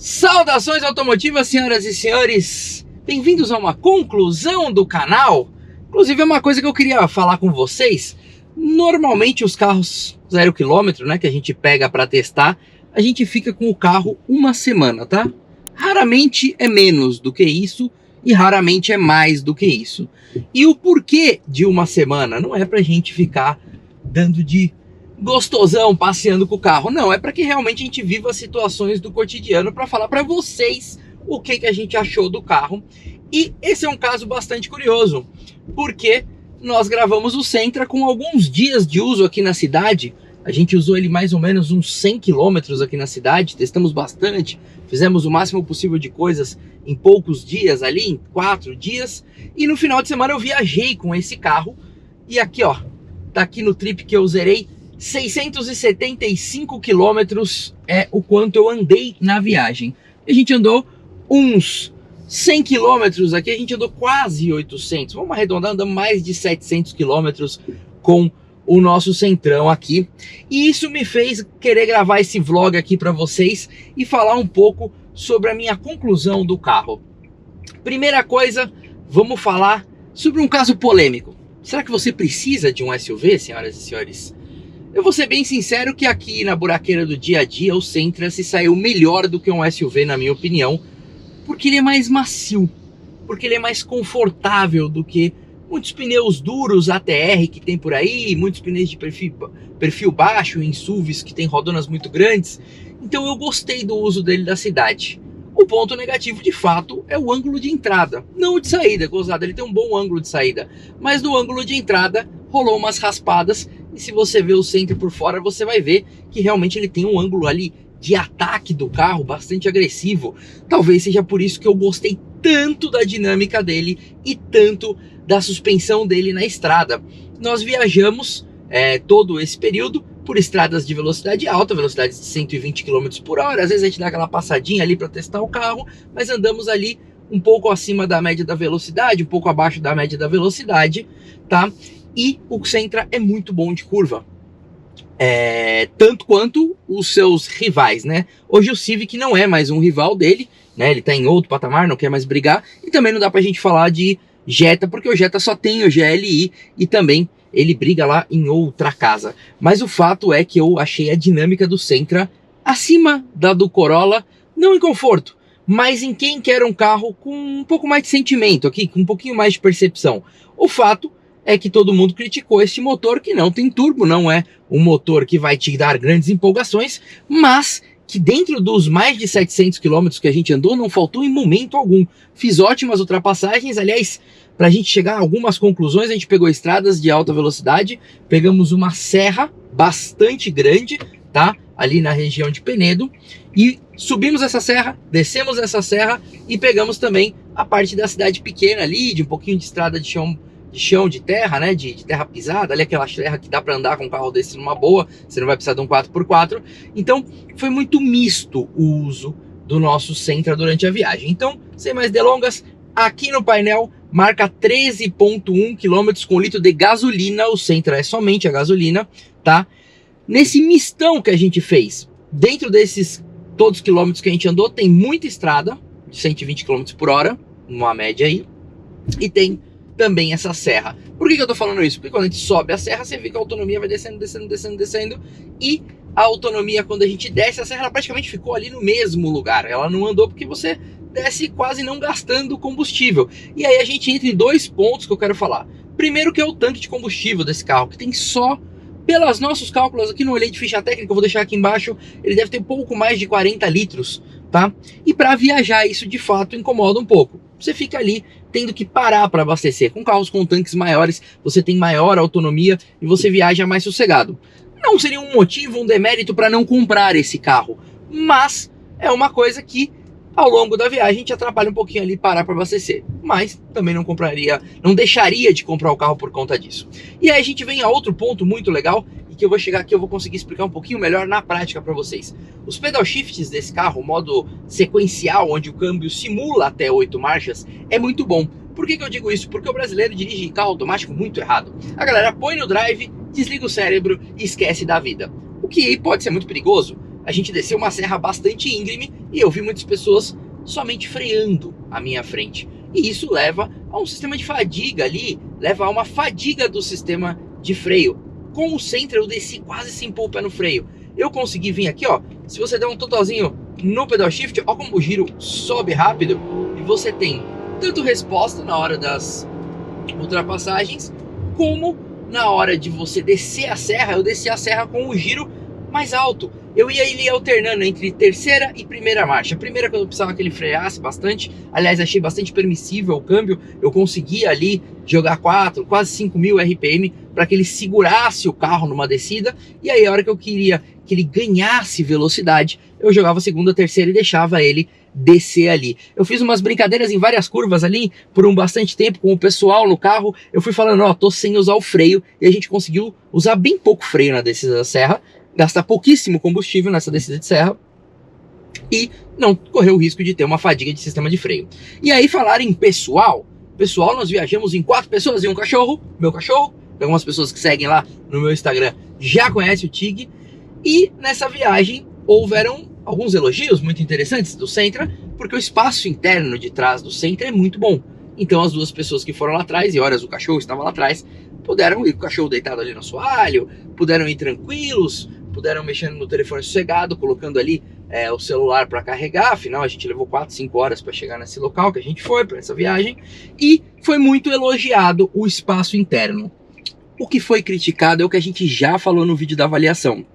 Saudações automotivas, senhoras e senhores! Bem-vindos a uma conclusão do canal. Inclusive é uma coisa que eu queria falar com vocês. Normalmente os carros 0 km, né, que a gente pega para testar, a gente fica com o carro uma semana, tá? Raramente é menos do que isso e raramente é mais do que isso. E o porquê de uma semana não é pra gente ficar dando de gostosão passeando com o carro, não, é para que realmente a gente viva as situações do cotidiano para falar para vocês o que a gente achou do carro. E esse é um caso bastante curioso, porque nós gravamos o Sentra com alguns dias de uso aqui na cidade. A gente usou ele mais ou menos uns 100 km aqui na cidade, testamos bastante, fizemos o máximo possível de coisas em poucos dias ali, em 4 dias, e no final de semana eu viajei com esse carro, e aqui ó, tá aqui no trip que eu zerei, 675 quilômetros é o quanto eu andei na viagem. A gente andou uns 100 quilômetros aqui, a gente andou quase 800, vamos arredondar, andamos mais de 700 quilômetros com o nosso Centrão aqui. E isso me fez querer gravar esse vlog aqui para vocês e falar um pouco sobre a minha conclusão do carro. Primeira coisa, vamos falar sobre um caso polêmico. Será que você precisa de um SUV, senhoras e senhores? Eu vou ser bem sincero que aqui na buraqueira do dia a dia o Sentra se saiu melhor do que um SUV, na minha opinião, porque ele é mais macio, porque ele é mais confortável do que muitos pneus duros ATR que tem por aí, muitos pneus de perfil baixo em SUVs que tem rodonas muito grandes. Então eu gostei do uso dele da cidade. O ponto negativo de fato é o ângulo de entrada, não o de saída, gozada, ele tem um bom ângulo de saída, mas no ângulo de entrada rolou umas raspadas. E se você ver o Sentra por fora, você vai ver que realmente ele tem um ângulo ali de ataque do carro bastante agressivo. Talvez seja por isso que eu gostei tanto da dinâmica dele e tanto da suspensão dele na estrada. Nós viajamos todo esse período por estradas de velocidade alta, velocidade de 120 km por hora. Às vezes a gente dá aquela passadinha ali para testar o carro, mas andamos ali um pouco acima da média da velocidade, um pouco abaixo da média da velocidade, tá? E o Sentra é muito bom de curva, tanto quanto os seus rivais, né? Hoje o Civic não é mais um rival dele, né? Ele tá em outro patamar, não quer mais brigar. E também não dá pra gente falar de Jetta, porque o Jetta só tem o GLI e também ele briga lá em outra casa. Mas o fato é que eu achei a dinâmica do Sentra acima da do Corolla, não em conforto, mas em quem quer um carro com um pouco mais de sentimento aqui, com um pouquinho mais de percepção. O fato é que todo mundo criticou este motor que não tem turbo, não é um motor que vai te dar grandes empolgações, mas que dentro dos mais de 700 km que a gente andou não faltou em momento algum. Fiz ótimas ultrapassagens, aliás, para a gente chegar a algumas conclusões, a gente pegou estradas de alta velocidade, pegamos uma serra bastante grande, tá? Ali na região de Penedo, e subimos essa serra, descemos essa serra e pegamos também a parte da cidade pequena ali, de um pouquinho de estrada de chão de terra, né, de terra pisada, ali aquela terra que dá para andar com um carro desse numa boa, você não vai precisar de um 4x4, então foi muito misto o uso do nosso Sentra durante a viagem. Então, sem mais delongas, aqui no painel marca 13,1 km com litro de gasolina, o Sentra é somente a gasolina, tá? Nesse mistão que a gente fez, dentro desses todos os quilômetros que a gente andou, tem muita estrada, de 120 km por hora, uma média aí, e tem também essa serra. Por que eu tô falando isso? Porque quando a gente sobe a serra, você vê que a autonomia vai descendo, descendo, descendo, descendo, e a autonomia, quando a gente desce a serra, ela praticamente ficou ali no mesmo lugar. Ela não andou porque você desce quase não gastando combustível. E aí a gente entra em dois pontos que eu quero falar. Primeiro, que é o tanque de combustível desse carro, que tem só, pelos nossos cálculos, aqui não olhei de ficha técnica, eu vou deixar aqui embaixo, ele deve ter pouco mais de 40 litros, tá? E para viajar isso de fato incomoda um pouco. Você fica ali tendo que parar para abastecer. Com carros com tanques maiores, você tem maior autonomia e você viaja mais sossegado. Não seria um motivo, um demérito para não comprar esse carro, mas é uma coisa que ao longo da viagem te atrapalha um pouquinho ali parar para abastecer. Mas também não compraria, não deixaria de comprar o carro por conta disso. E aí a gente vem a outro ponto muito legal e que eu vou chegar aqui, eu vou conseguir explicar um pouquinho melhor na prática para vocês. Os pedal shifts desse carro, o modo sequencial, onde o câmbio simula até 8 marchas, é muito bom. Por que eu digo isso? Porque o brasileiro dirige carro automático muito errado. A galera põe no drive, desliga o cérebro e esquece da vida. O que pode ser muito perigoso. a gente desceu uma serra bastante íngreme e eu vi muitas pessoas somente freando à minha frente. E isso leva a um sistema de fadiga ali, leva a uma fadiga do sistema de freio. Com o Sentra eu desci quase sem pôr o pé no freio. Eu consegui vir aqui, ó, se você der um totalzinho no pedal shift, ó como o giro sobe rápido e você tem tanto resposta na hora das ultrapassagens, como na hora de você descer a serra. Eu desci a serra com o giro mais alto. Eu ia ali alternando entre terceira e primeira marcha. A primeira, quando eu precisava que ele freasse bastante, aliás, achei bastante permissível o câmbio, eu conseguia ali jogar 4, quase 5.000 RPM para que ele segurasse o carro numa descida, e aí a hora que eu queria que ele ganhasse velocidade, eu jogava a segunda, terceira e deixava ele descer ali. Eu fiz umas brincadeiras em várias curvas ali por bastante tempo com o pessoal no carro. Eu fui falando, ó, tô sem usar o freio, e a gente conseguiu usar bem pouco freio na descida da serra, gastar pouquíssimo combustível nessa descida de serra e não correu o risco de ter uma fadiga de sistema de freio. E aí, falar em pessoal, nós viajamos em 4 pessoas e um cachorro, meu cachorro. Algumas pessoas que seguem lá no meu Instagram já conhecem o Tig. E nessa viagem houveram alguns elogios muito interessantes do Sentra, porque o espaço interno de trás do Sentra é muito bom. Então as 2 pessoas que foram lá atrás, e horas o cachorro estava lá atrás, puderam ir com o cachorro deitado ali no assoalho, puderam ir tranquilos, puderam mexer no telefone sossegado, colocando ali o celular para carregar. Afinal, a gente levou 4, 5 horas para chegar nesse local que a gente foi, para essa viagem, e foi muito elogiado o espaço interno. O que foi criticado é o que a gente já falou no vídeo da avaliação.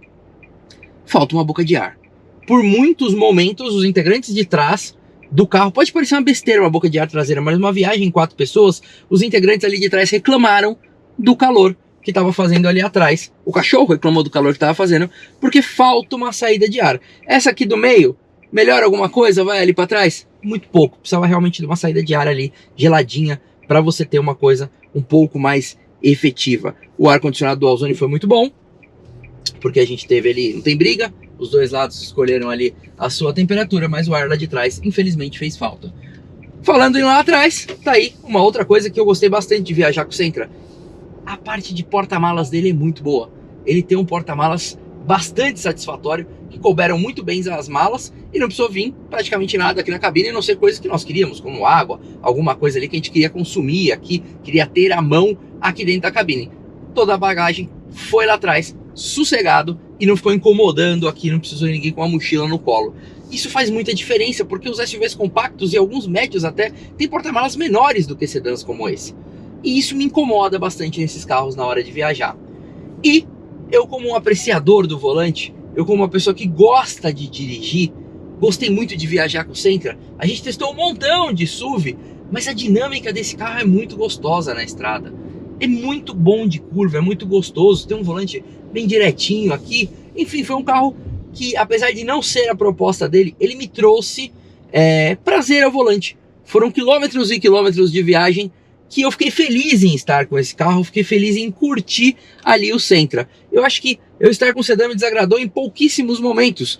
Falta uma boca de ar. Por muitos momentos, os integrantes de trás do carro, pode parecer uma besteira uma boca de ar traseira, mas numa viagem em 4 pessoas, os integrantes ali de trás reclamaram do calor que estava fazendo ali atrás. O cachorro reclamou do calor que estava fazendo, porque falta uma saída de ar. Essa aqui do meio, melhora alguma coisa? Vai ali para trás? Muito pouco. Precisava realmente de uma saída de ar ali, geladinha, para você ter uma coisa um pouco mais efetiva. O ar-condicionado do Ozone foi muito bom, porque a gente teve ali, não tem briga, os 2 lados escolheram ali a sua temperatura, mas o ar lá de trás, infelizmente, fez falta. Falando em lá atrás, tá aí uma outra coisa que eu gostei bastante de viajar com o Sentra. A parte de porta-malas dele é muito boa. Ele tem um porta-malas bastante satisfatório, que couberam muito bem as malas, e não precisou vir praticamente nada aqui na cabine, a não ser coisas que nós queríamos, como água, alguma coisa ali que a gente queria consumir aqui, queria ter à mão aqui dentro da cabine. Toda a bagagem foi lá atrás, sossegado, e não ficou incomodando aqui, não precisou ninguém com uma mochila no colo. Isso faz muita diferença, porque os SUVs compactos e alguns médios até têm porta-malas menores do que sedãs como esse. E isso me incomoda bastante nesses carros na hora de viajar. E eu, como um apreciador do volante, eu como uma pessoa que gosta de dirigir, gostei muito de viajar com o Sentra. A gente testou um montão de SUV, mas a dinâmica desse carro é muito gostosa na estrada. É muito bom de curva, é muito gostoso, tem um volante bem direitinho aqui. Enfim, foi um carro que, apesar de não ser a proposta dele, ele me trouxe prazer ao volante. Foram quilômetros e quilômetros de viagem que eu fiquei feliz em estar com esse carro, fiquei feliz em curtir ali o Sentra. Eu acho que eu estar com o sedã me desagradou em pouquíssimos momentos.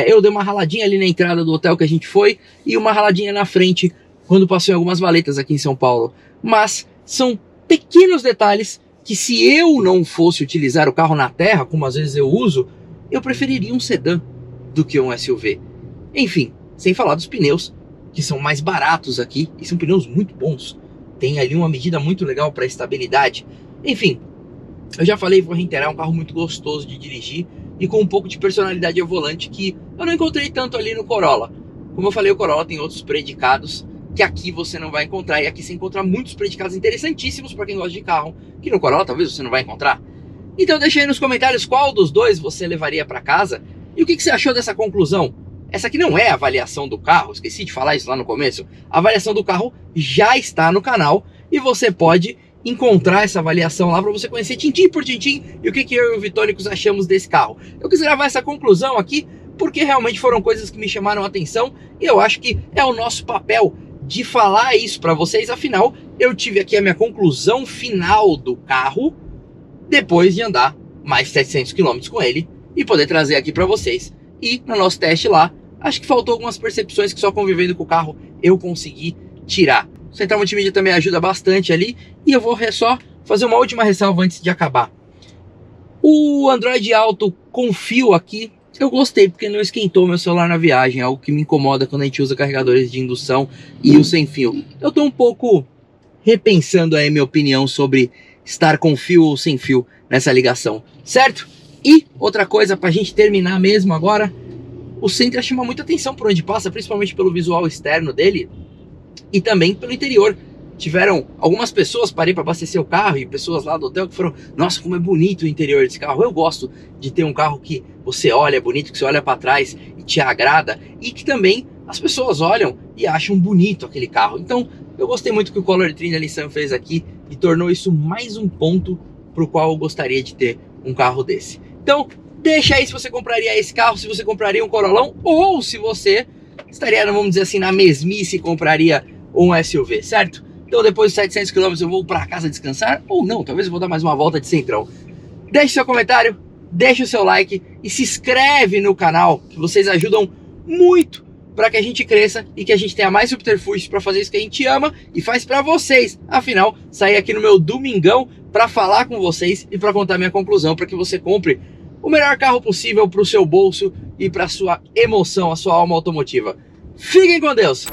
Eu dei uma raladinha ali na entrada do hotel que a gente foi e uma raladinha na frente quando passou em algumas valetas aqui em São Paulo. Mas são pequenos detalhes que, se eu não fosse utilizar o carro na terra, como às vezes eu uso, eu preferiria um sedã do que um SUV. Enfim, sem falar dos pneus, que são mais baratos aqui e são pneus muito bons. Tem ali uma medida muito legal para estabilidade. Enfim, eu já falei, vou reiterar, é um carro muito gostoso de dirigir e com um pouco de personalidade ao volante que eu não encontrei tanto ali no Corolla. Como eu falei, o Corolla tem outros predicados que aqui você não vai encontrar, e aqui você encontra muitos predicados interessantíssimos para quem gosta de carro, que no Corolla talvez você não vai encontrar. Então deixa aí nos comentários qual dos dois você levaria para casa e o que você achou dessa conclusão. Essa aqui não é a avaliação do carro, esqueci de falar isso lá no começo. A avaliação do carro já está no canal e você pode encontrar essa avaliação lá para você conhecer tintim por tintim e o que eu e o Vitônicos achamos desse carro. Eu quis gravar essa conclusão aqui porque realmente foram coisas que me chamaram a atenção e eu acho que é o nosso papel de falar isso para vocês. Afinal, eu tive aqui a minha conclusão final do carro depois de andar mais 700 km com ele e poder trazer aqui para vocês. E no nosso teste lá, acho que faltou algumas percepções que só convivendo com o carro eu consegui tirar. O Central Multimídia também ajuda bastante ali. E eu vou só fazer uma última ressalva antes de acabar. O Android Auto com fio aqui eu gostei porque não esquentou meu celular na viagem, algo que me incomoda quando a gente usa carregadores de indução e o sem fio. Eu tô um pouco repensando aí minha opinião sobre estar com fio ou sem fio nessa ligação, certo? E outra coisa pra gente terminar mesmo agora, o Sentra chama muita atenção por onde passa, principalmente pelo visual externo dele e também pelo interior. Tiveram algumas pessoas, parei para abastecer o carro, e pessoas lá do hotel que foram: nossa, como é bonito o interior desse carro. Eu gosto de ter um carro que você olha, é bonito, que você olha para trás e te agrada, e que também as pessoas olham e acham bonito aquele carro. Então eu gostei muito que o Color Trim da Nissan fez aqui e tornou isso mais um ponto para o qual eu gostaria de ter um carro desse. Então deixa aí se você compraria esse carro, se você compraria um Corolão, ou se você estaria, vamos dizer assim, na mesmice e compraria um SUV, certo? Então depois de 700 km eu vou para casa descansar, ou não, talvez eu vou dar mais uma volta de Centrão. Deixe seu comentário, deixe o seu like e se inscreve no canal, que vocês ajudam muito para que a gente cresça e que a gente tenha mais subterfúgios para fazer isso que a gente ama e faz para vocês. Afinal, saí aqui no meu domingão para falar com vocês e para contar minha conclusão, para que você compre o melhor carro possível para o seu bolso e para a sua emoção, a sua alma automotiva. Fiquem com Deus!